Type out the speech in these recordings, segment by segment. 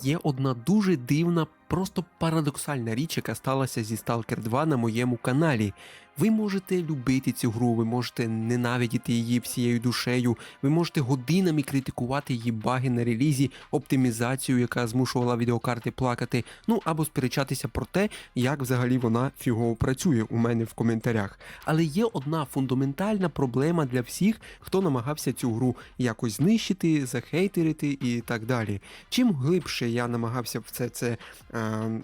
Є одна дуже дивна, просто парадоксальна річ, яка сталася зі Stalker 2 на моєму каналі. Ви можете любити цю гру, ви можете ненавидіти її всією душею, ви можете годинами критикувати її баги на релізі, оптимізацію, яка змушувала відеокарти плакати, ну або сперечатися про те, як взагалі вона фігово працює у мене в коментарях. Але є одна фундаментальна проблема для всіх, хто намагався цю гру якось знищити, захейтерити і так далі. Чим глибше я намагався в це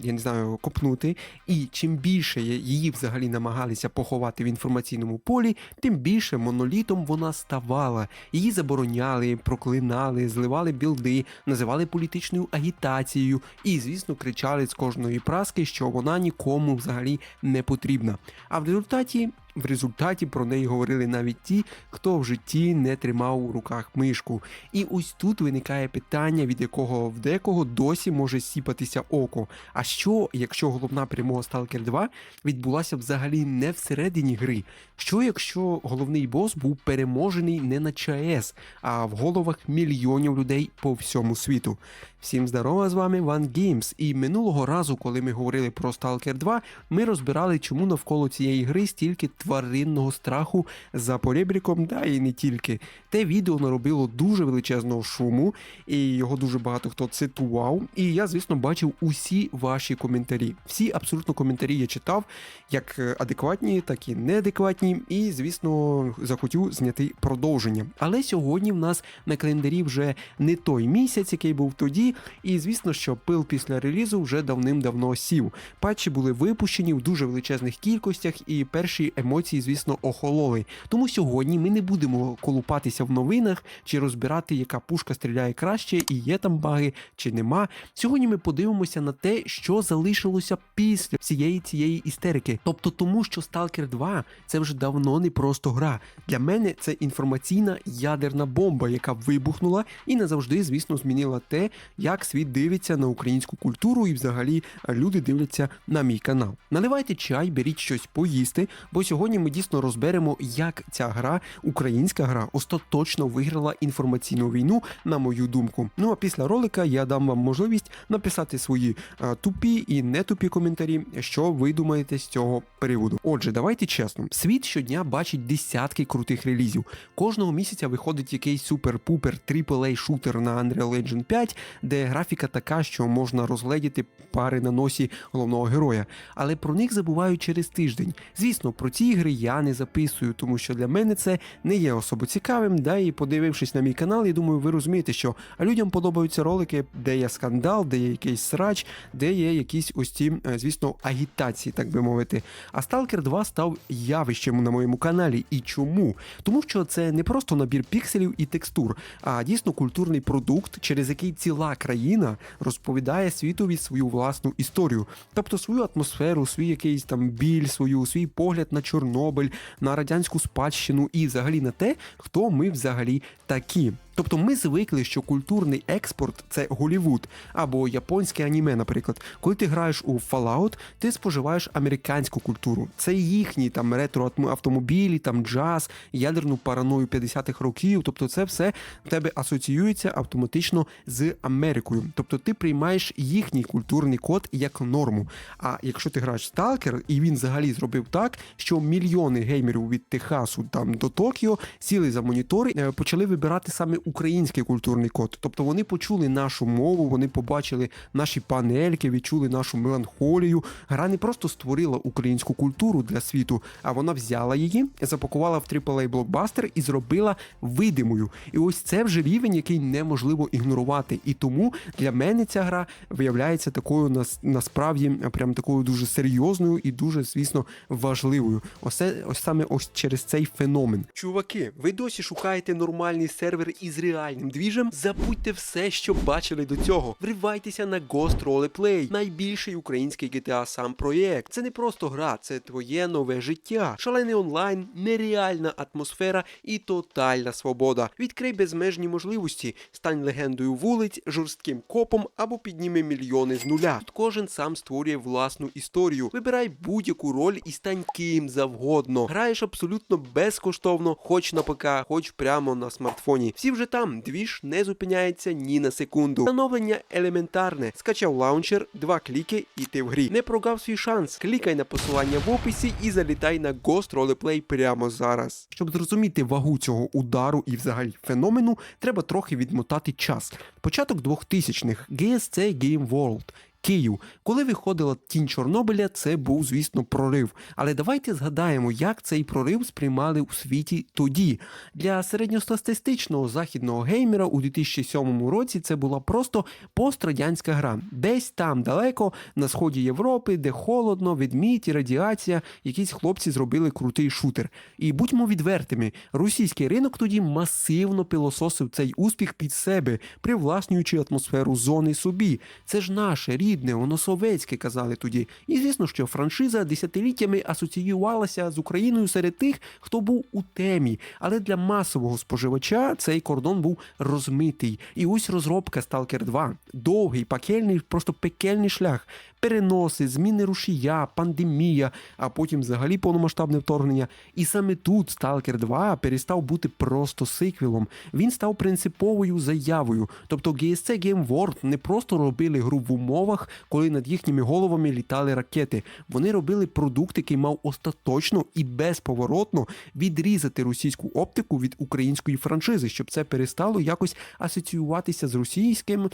я не знаю, копнути, і чим більше її взагалі намагалися поховати в інформаційному полі, тим більше монолітом вона ставала. Її забороняли, проклинали, зливали білди, називали політичною агітацією і, звісно, кричали з кожної праски, що вона нікому взагалі не потрібна. А в результаті про неї говорили навіть ті, хто в житті не тримав у руках мишку. І ось тут виникає питання, від якого в декого досі може сіпатися око. А що, якщо головна перемога Stalker 2 відбулася взагалі не всередині гри? Що, якщо головний бос був переможений не на ЧАЕС, а в головах мільйонів людей по всьому світу? Всім здорова, з вами OneGames, і минулого разу, коли ми говорили про Stalker 2, ми розбирали, чому навколо цієї гри стільки тваринного страху за поребріком, да і не тільки. Те відео наробило дуже величезного шуму, і його дуже багато хто цитував, і я, звісно, бачив усі ваші коментарі. Всі абсолютно коментарі я читав, як адекватні, так і неадекватні, і, звісно, захотів зняти продовження. Але сьогодні в нас на календарі вже не той місяць, який був тоді, і, звісно, що пил після релізу вже давним-давно сів. Патчі були випущені в дуже величезних кількостях, і перші емоції, звісно, охололи. Тому сьогодні ми не будемо колупатися в новинах, чи розбирати, яка пушка стріляє краще, і є там баги, чи нема. Сьогодні ми подивимося на те, що залишилося після всієї цієї істерики. Тобто тому, що Stalker 2 – це вже давно не просто гра. Для мене це інформаційна ядерна бомба, яка вибухнула і назавжди, звісно, змінила те, як світ дивиться на українську культуру і взагалі люди дивляться на мій канал. Наливайте чай, беріть щось поїсти, бо сьогодні ми дійсно розберемо, як ця гра, українська гра, остаточно виграла інформаційну війну, на мою думку. Ну а після ролика я дам вам можливість написати свої тупі і не тупі коментарі, що ви думаєте з цього приводу. Отже, давайте чесно. Світ щодня бачить десятки крутих релізів. Кожного місяця виходить якийсь супер-пупер AAA шутер на Unreal Engine 5, де графіка така, що можна розгледіти пари на носі головного героя. Але про них забувають через тиждень. Звісно, про ці ігри я не записую, тому що для мене це не є особо цікавим, да і подивившись на мій канал, я думаю, ви розумієте, що людям подобаються ролики, де є скандал, де є якийсь срач, де є якісь ось ці, звісно, агітації, так би мовити. А Stalker 2 став явищем на моєму каналі. І чому? Тому що це не просто набір пікселів і текстур, а дійсно культурний продукт, через який ціла країна розповідає світові свою власну історію. Тобто свою атмосферу, свій якийсь там біль, свій погляд на Чорнобиль, на радянську спадщину і взагалі на те, хто ми взагалі такі. Тобто ми звикли, що культурний експорт – це Голлівуд або японське аніме, наприклад. Коли ти граєш у Fallout, ти споживаєш американську культуру. Це їхні там ретро-автомобілі, там джаз, ядерну параною 50-х років. Тобто це все в тебе асоціюється автоматично з Америкою. Тобто ти приймаєш їхній культурний код як норму. А якщо ти граєш Stalker, і він взагалі зробив так, що мільйони геймерів від Техасу там до Токіо сіли за монітори, почали вибирати саме український культурний код. Тобто вони почули нашу мову, вони побачили наші панельки, відчули нашу меланхолію. Гра не просто створила українську культуру для світу, а вона взяла її, запакувала в AAA-блокбастер і зробила видимою. І ось це вже рівень, який неможливо ігнорувати. І тому для мене ця гра виявляється такою насправді прям такою дуже серйозною і дуже, звісно, важливою. Ось саме через цей феномен. Чуваки, ви досі шукаєте нормальний сервер із реальним двіжем? Забудьте все, що бачили до цього. Вривайтеся на Ghost Roleplay, найбільший український GTA сам проєкт. Це не просто гра, це твоє нове життя. Шалений онлайн, нереальна атмосфера і тотальна свобода. Відкрий безмежні можливості, стань легендою вулиць, жорстким копом або підніми мільйони з нуля. Тут кожен сам створює власну історію. Вибирай будь-яку роль і стань ким завгодно. Граєш абсолютно безкоштовно, хоч на ПК, хоч прямо на смартфоні. Всі вже там двіж не зупиняється ні на секунду. Встановлення елементарне. Скачав лаунчер, 2 кліки і ти в грі. Не прогав свій шанс. Клікай на посилання в описі і залітай на Ghost Roleplay прямо зараз. Щоб зрозуміти вагу цього удару і взагалі феномену, треба трохи відмотати час. Початок 2000-х. GSC Game World. Київ. Коли виходила «Тінь Чорнобиля», це був, звісно, прорив. Але давайте згадаємо, як цей прорив сприймали у світі тоді. Для середньостатистичного західного геймера у 2007 році це була просто пострадянська гра. Десь там далеко, на сході Європи, де холодно, ведмідь і радіація, якісь хлопці зробили крутий шутер. І будьмо відвертими, російський ринок тоді масивно пилососив цей успіх під себе, привласнюючи атмосферу зони собі. Це ж наше, рідне, воно совєтське, казали тоді. І звісно, що франшиза десятиліттями асоціювалася з Україною серед тих, хто був у темі. Але для масового споживача цей кордон був розмитий. І ось розробка Stalker 2. Довгий, просто пекельний шлях. Переноси, зміни рушія, пандемія, а потім взагалі повномасштабне вторгнення. І саме тут Stalker 2 перестав бути просто сиквелом. Він став принциповою заявою. Тобто GSC Game World не просто робили гру в умовах, коли над їхніми головами літали ракети. Вони робили продукт, який мав остаточно і безповоротно відрізати російську оптику від української франшизи, щоб це перестало якось асоціюватися з російським,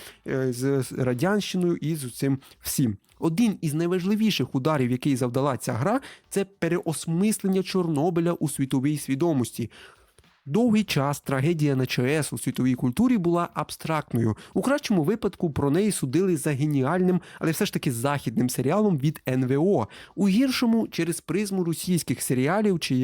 з радянщиною і з цим всім. Один із найважливіших ударів, який завдала ця гра, це переосмислення Чорнобиля у світовій свідомості. Довгий час трагедія на ЧАЕС у світовій культурі була абстрактною. У кращому випадку про неї судили за геніальним, але все ж таки західним серіалом від НВО. У гіршому – через призму російських серіалів чи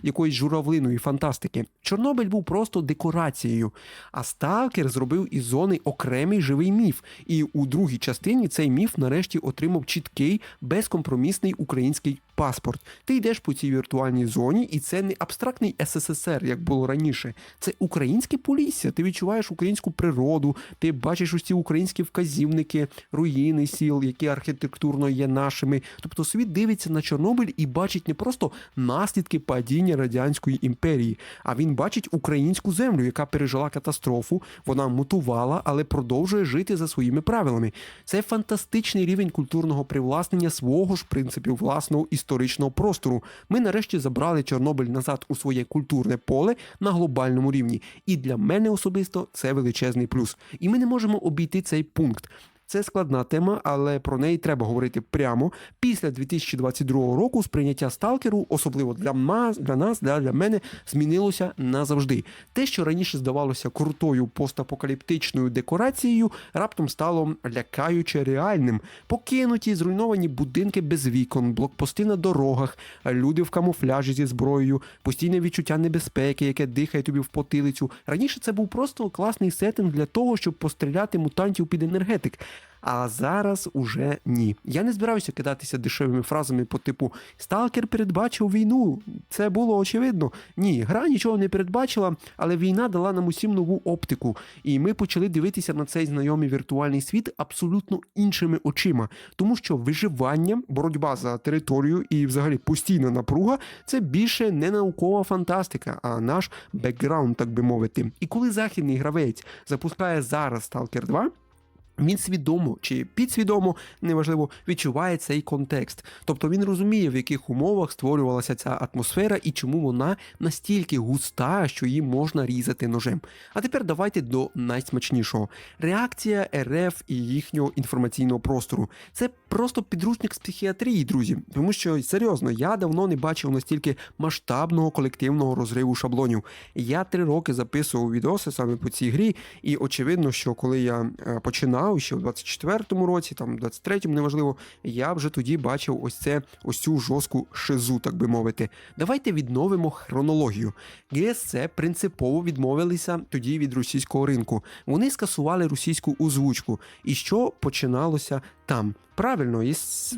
якоїсь журавлиної фантастики. Чорнобиль був просто декорацією, а Сталкер зробив із зони окремий живий міф. І у другій частині цей міф нарешті отримав чіткий, безкомпромісний український паспорт. Ти йдеш по цій віртуальній зоні, і це не абстрактний СССР, як було раніше. Це українське Полісся. Ти відчуваєш українську природу, ти бачиш усі українські вказівники, руїни сіл, які архітектурно є нашими. Тобто світ дивиться на Чорнобиль і бачить не просто наслідки падіння Радянської імперії, а він бачить українську землю, яка пережила катастрофу, вона мутувала, але продовжує жити за своїми правилами. Це фантастичний рівень культурного привласнення свого ж принципів власного історичного простору. Ми нарешті забрали Чорнобиль назад у своє культурне поле на глобальному рівні. І для мене особисто це величезний плюс. І ми не можемо обійти цей пункт. Це складна тема, але про неї треба говорити прямо. Після 2022 року сприйняття Сталкеру, особливо для нас, для мене, змінилося назавжди. Те, що раніше здавалося крутою постапокаліптичною декорацією, раптом стало лякаюче реальним. Покинуті, зруйновані будинки без вікон, блокпости на дорогах, люди в камуфляжі зі зброєю, постійне відчуття небезпеки, яке дихає тобі в потилицю. Раніше це був просто класний сеттинг для того, щоб постріляти мутантів під енергетик. А зараз уже ні. Я не збираюся кидатися дешевими фразами по типу «Сталкер передбачив війну». Це було очевидно. Ні, гра нічого не передбачила, але війна дала нам усім нову оптику. І ми почали дивитися на цей знайомий віртуальний світ абсолютно іншими очима. Тому що виживання, боротьба за територію і взагалі постійна напруга – це більше не наукова фантастика, а наш бекграунд, так би мовити. І коли західний гравець запускає зараз Stalker 2, він свідомо чи підсвідомо, неважливо, відчуває цей контекст. Тобто він розуміє, в яких умовах створювалася ця атмосфера і чому вона настільки густа, що її можна різати ножем. А тепер давайте до найсмачнішого. Реакція РФ і їхнього інформаційного простору. Це просто підручник з психіатрії, друзі. Тому що, серйозно, я давно не бачив настільки масштабного колективного розриву шаблонів. Я 3 роки записував відоси саме по цій грі, і очевидно, що коли я починав, ще в 24-му році, там, в 23-му, неважливо, я вже тоді бачив ось цю жорстку шизу, так би мовити. Давайте відновимо хронологію. GSC принципово відмовилися тоді від російського ринку. Вони скасували російську озвучку. І що починалося там. Правильно,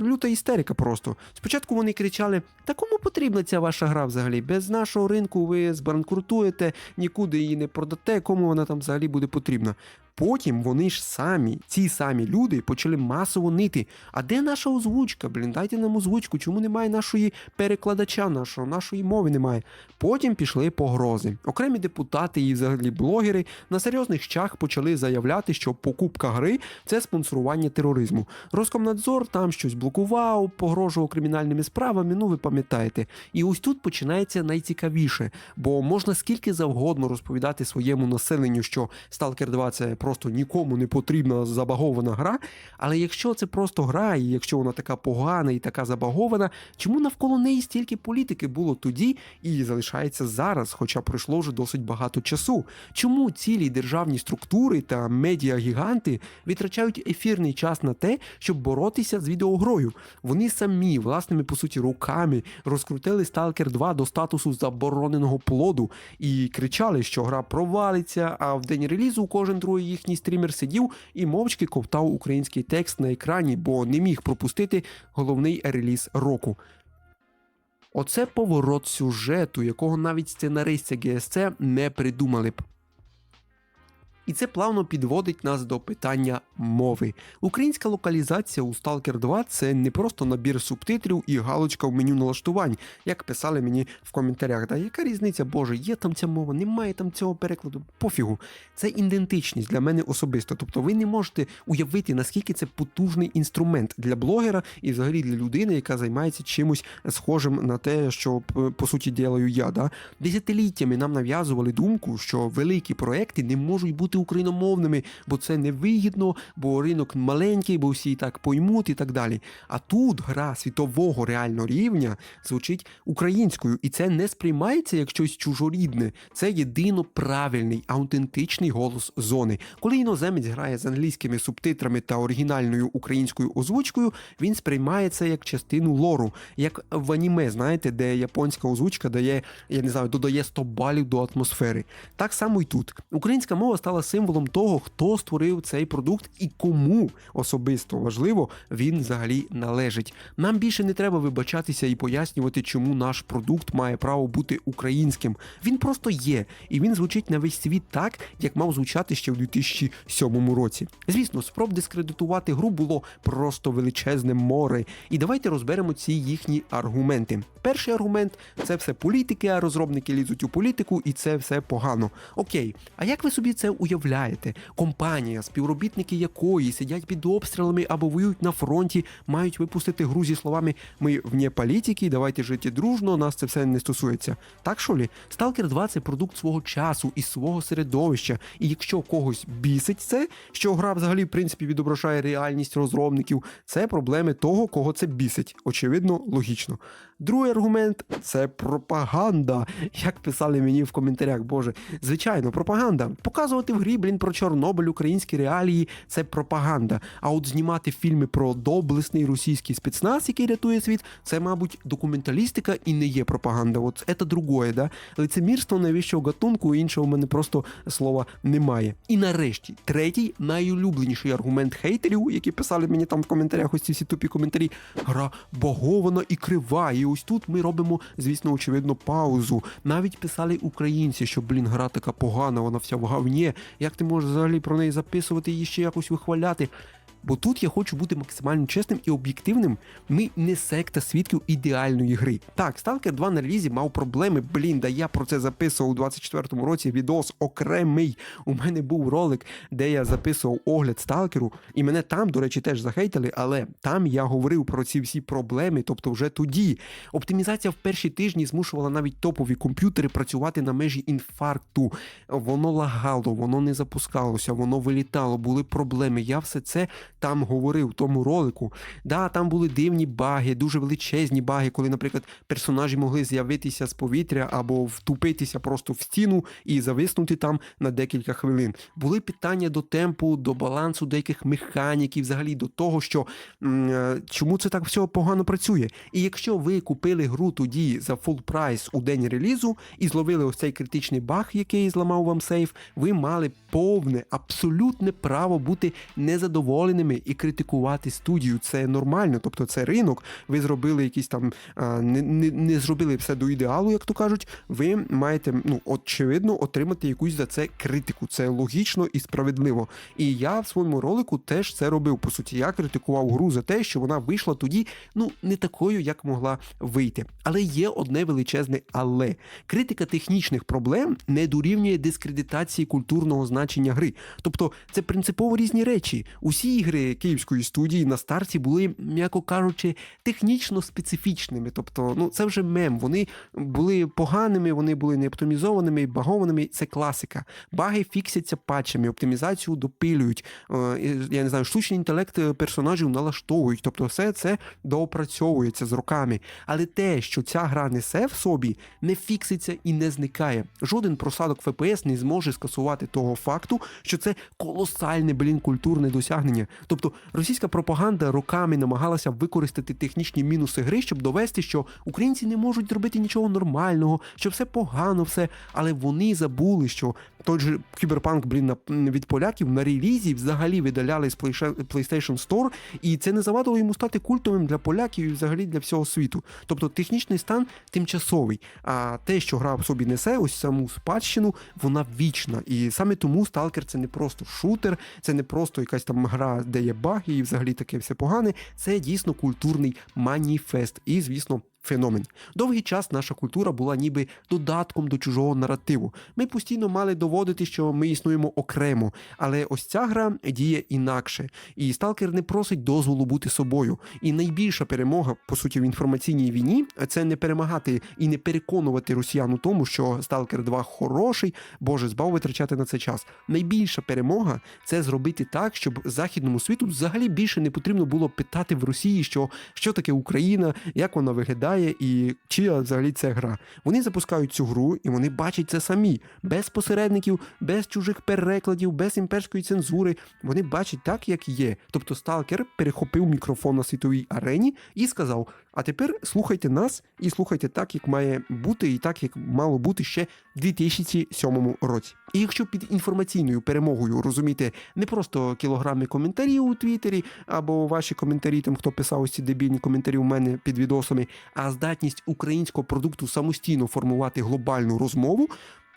люта істерика просто. Спочатку вони кричали: та кому потрібна ця ваша гра взагалі? Без нашого ринку ви збанкрутуєте, нікуди її не продате, кому вона там взагалі буде потрібна. Потім вони ж самі, ці самі люди, почали масово нити. А де наша озвучка? Дайте нам озвучку, чому немає нашої перекладача нашої мови немає? Потім пішли погрози. Окремі депутати і взагалі блогери на серйозних щах почали заявляти, що покупка гри – це спонсорування тероризму. Роскомнадзор там щось блокував, погрожував кримінальними справами, ви пам'ятаєте. І ось тут починається найцікавіше, бо можна скільки завгодно розповідати своєму населенню, що Stalker 2 – це просто нікому не потрібна забагована гра, але якщо це просто гра, і якщо вона така погана і така забагована, чому навколо неї стільки політики було тоді і залишається зараз, хоча пройшло вже досить багато часу? Чому цілі державні структури та медіагіганти витрачають ефірний час на те, щоб боротися з відеогрою? Вони самі власними, по суті, руками розкрутили Stalker 2 до статусу забороненого плоду і кричали, що гра провалиться, а в день релізу кожен другий їхній стрімер сидів і мовчки ковтав український текст на екрані, бо не міг пропустити головний реліз року. Оце поворот сюжету, якого навіть сценаристи ГСЦ не придумали б. І це плавно підводить нас до питання мови. Українська локалізація у Stalker 2 – це не просто набір субтитрів і галочка в меню налаштувань, як писали мені в коментарях. Да, яка різниця, боже, є там ця мова, немає там цього перекладу, пофігу. Це ідентичність для мене особисто. Тобто ви не можете уявити, наскільки це потужний інструмент для блогера і взагалі для людини, яка займається чимось схожим на те, що, по суті, ділаю я. Да? Десятиліттями нам нав'язували думку, що великі проекти не можуть бути україномовними, бо це невигідно, бо ринок маленький, бо всі і так поймуть і так далі. А тут гра світового реального рівня звучить українською, і це не сприймається як щось чужорідне. Це єдино правильний, аутентичний голос зони. Коли іноземець грає з англійськими субтитрами та оригінальною українською озвучкою, він сприймає це як частину лору, як в аніме, знаєте, де японська озвучка дає, я не знаю, додає 100 балів до атмосфери. Так само і тут. Українська мова стала символом того, хто створив цей продукт і кому особисто важливо він взагалі належить. Нам більше не треба вибачатися і пояснювати, чому наш продукт має право бути українським. Він просто є, і він звучить на весь світ так, як мав звучати ще в 2007 році. Звісно, спроб дискредитувати гру було просто величезне море. І давайте розберемо ці їхні аргументи. Перший аргумент – це все політики, а розробники лізуть у політику, і це все погано. Окей, а як ви собі це уявляєте? Компанія, співробітники якої сидять під обстрілами або воюють на фронті, мають випустити гру зі словами «Ми вне політики, давайте жити дружно, нас це все не стосується». Так що лі? Stalker 2 – це продукт свого часу і свого середовища. І якщо когось бісить це, що гра взагалі, в принципі, відображає реальність розробників, це проблеми того, кого це бісить. Очевидно, логічно. Другий аргумент – це пропаганда. Як писали мені в коментарях, боже, звичайно, пропаганда. Показувати в грі, про Чорнобиль, українські реалії – це пропаганда. А от знімати фільми про доблесний російський спецназ, який рятує світ, це, мабуть, документалістика і не є пропаганда. От це другое, да? Лицемірство найвищого гатунку, іншого в мене просто слова немає. І нарешті, третій, найулюбленіший аргумент хейтерів, які писали мені там в коментарях, ось ці всі тупі коментарі: гра багована і крива. І ось тут ми робимо, звісно, очевидно, паузу. Навіть писали українці, що, гра така погана, вона вся в говні. Як ти можеш взагалі про неї записувати і ще якось вихваляти? Бо тут я хочу бути максимально чесним і об'єктивним. Ми не секта свідків ідеальної гри. Так, Stalker 2 на релізі мав проблеми. Да я про це записував у 24-му році відос окремий. У мене був ролик, де я записував огляд Сталкеру, і мене там, до речі, теж захейтили, але там я говорив про ці всі проблеми, тобто вже тоді. Оптимізація в перші тижні змушувала навіть топові комп'ютери працювати на межі інфаркту. Воно лагало, воно не запускалося, воно вилітало, були проблеми. Я все це там говорив в тому ролику. Да, там були дивні баги, дуже величезні баги, коли, наприклад, персонажі могли з'явитися з повітря або втупитися просто в стіну і зависнути там на декілька хвилин. Були питання до темпу, до балансу деяких механік і взагалі до того, що чому це так все погано працює. І якщо ви купили гру тоді за full прайс у день релізу і зловили ось цей критичний баг, який зламав вам сейф, ви мали повне, абсолютне право бути незадоволеним критичними і критикувати студію. Це нормально, тобто це ринок. Ви зробили якісь там, не зробили все до ідеалу, як то кажуть, ви маєте, очевидно, отримати якусь за це критику. Це логічно і справедливо. І я в своєму ролику теж це робив, по суті. Я критикував гру за те, що вона вийшла тоді, не такою, як могла вийти. Але є одне величезне але. Критика технічних проблем не дорівнює дискредитації культурного значення гри. Тобто це принципово різні речі. Усі ігри київської студії на старті були, м'яко кажучи, технічно специфічними. Тобто, це вже мем. Вони були поганими, вони були неоптимізованими, багованими. Це класика. Баги фіксяться патчами, оптимізацію допилюють. Я не знаю, штучний інтелект персонажів налаштовують. Тобто все це доопрацьовується з роками. Але те, що ця гра несе в собі, не фікситься і не зникає. Жоден просадок FPS не зможе скасувати того факту, що це колосальне, культурне досягнення. Тобто російська пропаганда роками намагалася використати технічні мінуси гри, щоб довести, що українці не можуть зробити нічого нормального, що все погано, все. Але вони забули, що той же Кіберпанк, від поляків на релізі взагалі видаляли з PlayStation Store, і це не завадило йому стати культовим для поляків і взагалі для всього світу. Тобто технічний стан тимчасовий, а те, що гра в собі несе, ось саму спадщину, вона вічна. І саме тому Stalker це не просто шутер, це не просто якась там гра, де є баги і взагалі таке все погане, це дійсно культурний маніфест і, звісно, феномен. Довгий час наша культура була ніби додатком до чужого наративу. Ми постійно мали доводити, що ми існуємо окремо, але ось ця гра діє інакше. І Stalker не просить дозволу бути собою. І найбільша перемога, по суті, в інформаційній війні – це не перемагати і не переконувати росіян у тому, що Stalker 2 хороший, Боже, збав витрачати на це час. Найбільша перемога – це зробити так, щоб західному світу взагалі більше не потрібно було питати в Росії, що таке Україна, як вона виглядає, і чия взагалі це гра. Вони запускають цю гру, і вони бачать це самі. Без посередників, без чужих перекладів, без імперської цензури. Вони бачать так, як є. Тобто Stalker перехопив мікрофон на світовій арені і сказав: а тепер слухайте нас і слухайте так, як має бути, і так, як мало бути ще в 2007 році. І якщо під інформаційною перемогою розуміти не просто кілограми коментарів у Твіттері, або ваші коментарі, там хто писав ось ці дебільні коментарі у мене під відосами, а здатність українського продукту самостійно формувати глобальну розмову,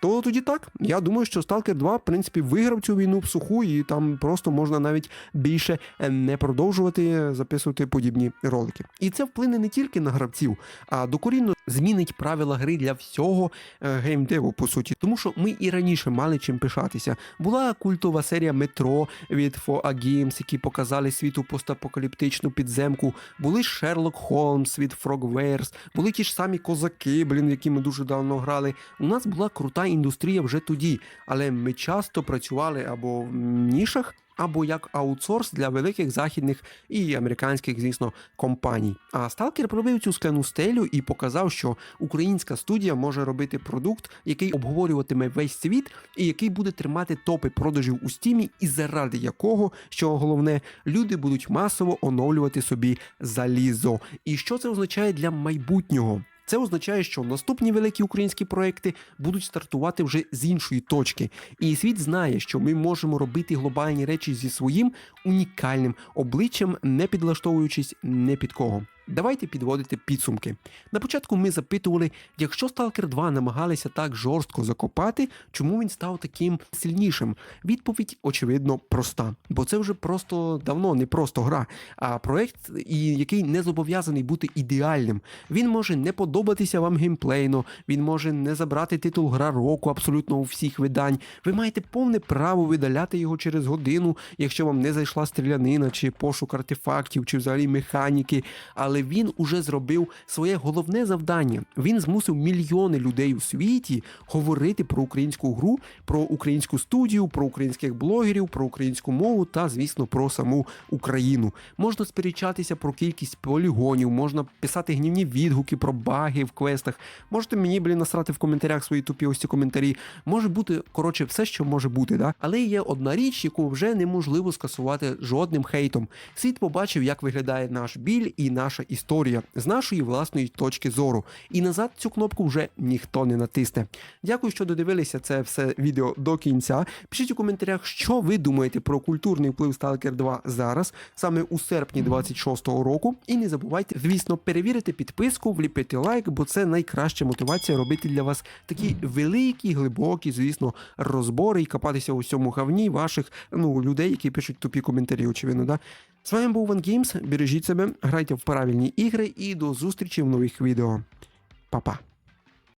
то тоді так. Я думаю, що Stalker 2, в принципі, виграв цю війну в суху, і там просто можна навіть більше не продовжувати записувати подібні ролики. І це вплине не тільки на гравців, а докорінно змінить правила гри для всього геймдеву, по суті. Тому що ми і раніше мали чим пишатися. Була культова серія Metro від 4A Games, які показали світу постапокаліптичну підземку. Були Sherlock Holmes від Frogwares, були ті ж самі Козаки, які ми дуже давно грали. У нас була крута індустрія вже тоді, але ми часто працювали або в нішах, або як аутсорс для великих західних і американських, звісно, компаній. А Stalker пробив цю скляну стелю і показав, що українська студія може робити продукт, який обговорюватиме весь світ і який буде тримати топи продажів у Стімі, і заради якого, що головне, люди будуть масово оновлювати собі залізо. І що це означає для майбутнього? Це означає, що наступні великі українські проекти будуть стартувати вже з іншої точки. І світ знає, що ми можемо робити глобальні речі зі своїм унікальним обличчям, не підлаштовуючись не під кого. Давайте підводити підсумки. На початку ми запитували, якщо Stalker 2 намагалися так жорстко закопати, чому він став таким сильнішим? Відповідь, очевидно, проста. Бо це вже просто давно не просто гра, а проект, який не зобов'язаний бути ідеальним. Він може не подобатися вам геймплейно, він може не забрати титул Гра року абсолютно у всіх видань. Ви маєте повне право видаляти його через годину, якщо вам не зайшла стрілянина, чи пошук артефактів, чи взагалі механіки, але він уже зробив своє головне завдання. Він змусив мільйони людей у світі говорити про українську гру, про українську студію, про українських блогерів, про українську мову та, звісно, про саму Україну. Можна сперечатися про кількість полігонів, можна писати гнівні відгуки про баги в квестах. Можете мені, насрати в коментарях свої тупі ось ці коментарі. Може бути, коротше, все, що може бути, да? Але є одна річ, яку вже неможливо скасувати жодним хейтом. Світ побачив, як виглядає наш біль і наша історія з нашої власної точки зору. І назад цю кнопку вже ніхто не натисне. Дякую, що додивилися це все відео до кінця. Пишіть у коментарях, що ви думаєте про культурний вплив Stalker 2 зараз, саме у серпні 26-го року. І не забувайте, звісно, перевірити підписку, вліпити лайк, бо це найкраща мотивація робити для вас такі великі, глибокі, звісно, розбори і копатися у всьому говні ваших людей, які пишуть тупі коментарі, очевидно, да? З вами був OneGames, бережіть себе, грайте в правильні ігри і до зустрічі в нових відео. Па-па.